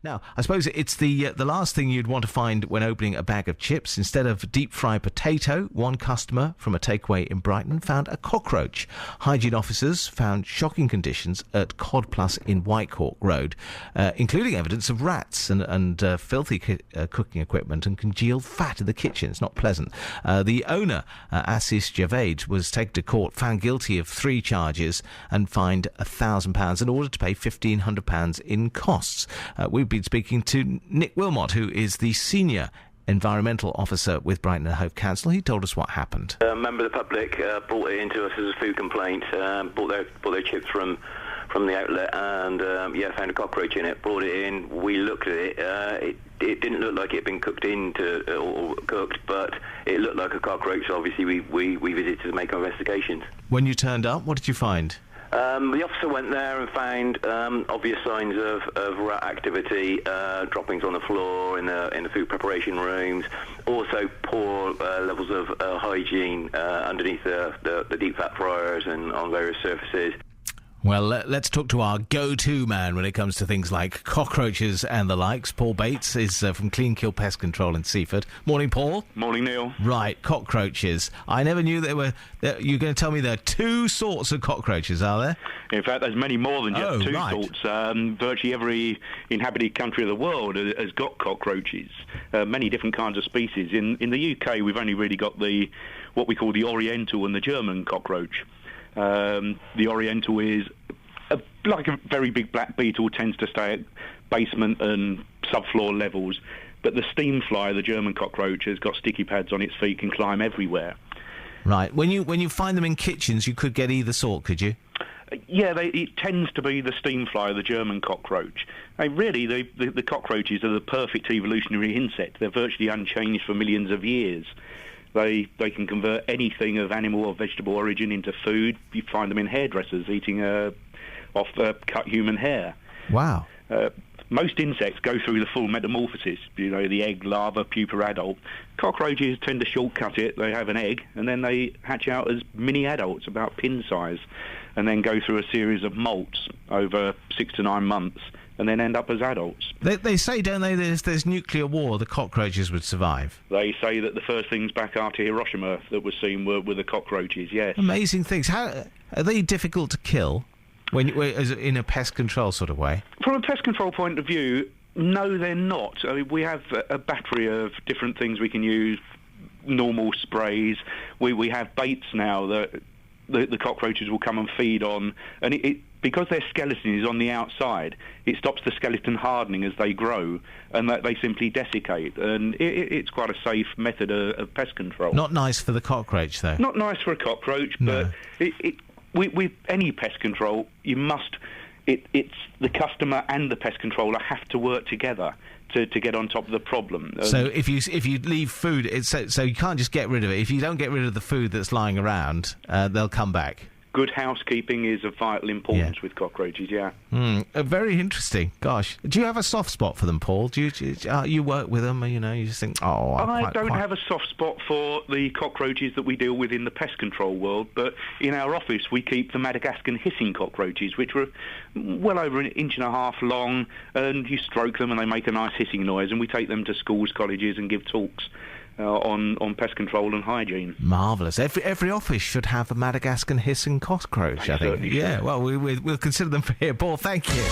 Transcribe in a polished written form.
Now, I suppose it's the last thing you'd want to find when opening a bag of chips. Instead of deep-fried potato, one customer from a takeaway in Brighton found a cockroach. Hygiene officers found shocking conditions at Cod Plus in Whitehawk Road, including evidence of rats and filthy cooking equipment and congealed fat in the kitchen. It's not pleasant. The owner, Assis Javed, was taken to court, found guilty of 3 charges and fined £1,000 in order to pay £1,500 in costs. We've been speaking to Nick Wilmot, who is the senior environmental officer with Brighton and Hove Council. He told us what happened. A member of the public brought it into us as a food complaint, bought their chips from the outlet and found a cockroach in it, brought it in, we looked at it, it didn't look like it had been cooked or cooked, but it looked like a cockroach, so obviously we visited to make our investigations. When you turned up, what did you find? The officer went there and found obvious signs of rat activity, droppings on the floor in the food preparation rooms, also poor levels of hygiene underneath the deep fat fryers and on various surfaces. Well, let's talk to our go-to man when it comes to things like cockroaches and the likes. Paul Bates is from Clean Kill Pest Control in Seaford. Morning, Paul. Morning, Neil. Right, cockroaches. I never knew there were... You're going to tell me there are 2 sorts of cockroaches, are there? In fact, there's many more than just 2 sorts. Virtually every inhabited country of the world has got cockroaches, many different kinds of species. In the UK, we've only really got what we call the Oriental and the German cockroach. The Oriental is like a very big black beetle, tends to stay at basement and subfloor levels, but the steam fly, the German cockroach, has got sticky pads on its feet, can climb everywhere. Right. When you find them in kitchens, you could get either sort, could you? Yeah, it tends to be the steam fly, the German cockroach. Really, the cockroaches are the perfect evolutionary insect. They're virtually unchanged for millions of years. They can convert anything of animal or vegetable origin into food. You find them in hairdressers eating off cut human hair. Wow. Most insects go through the full metamorphosis, the egg, larva, pupa, adult. Cockroaches tend to shortcut it. They have an egg, and then they hatch out as mini adults, about pin size, and then go through a series of molts over 6 to 9 months, and then end up as adults. They say, don't they, there's nuclear war, the cockroaches would survive? They say that the first things back after Hiroshima that was seen were the cockroaches, yes. Amazing things. How are they difficult to kill? In a pest control sort of way? From a pest control point of view, no, they're not. I mean, we have a battery of different things we can use, normal sprays. We have baits now that the cockroaches will come and feed on, and because their skeleton is on the outside, it stops the skeleton hardening as they grow, and that they simply desiccate. And it's quite a safe method of pest control. Not nice for the cockroach, though. Not nice for a cockroach, no. But with any pest control, you must. It's the customer and the pest controller have to work together to get on top of the problem. So if you leave food, so you can't just get rid of it. If you don't get rid of the food that's lying around, they'll come back. Good housekeeping is of vital importance with cockroaches, very interesting. Gosh. Do you have a soft spot for them, Paul? Do you work with them, you just think, I don't have a soft spot for the cockroaches that we deal with in the pest control world, but in our office we keep the Madagascan hissing cockroaches, which were well over 1.5 inches long, and you stroke them and they make a nice hissing noise, and we take them to schools, colleges, and give talks on pest control and hygiene. Marvellous. Every office should have a Madagascan hissing cockroach, I think. Yeah, well, we'll consider them for here. Paul, thank you.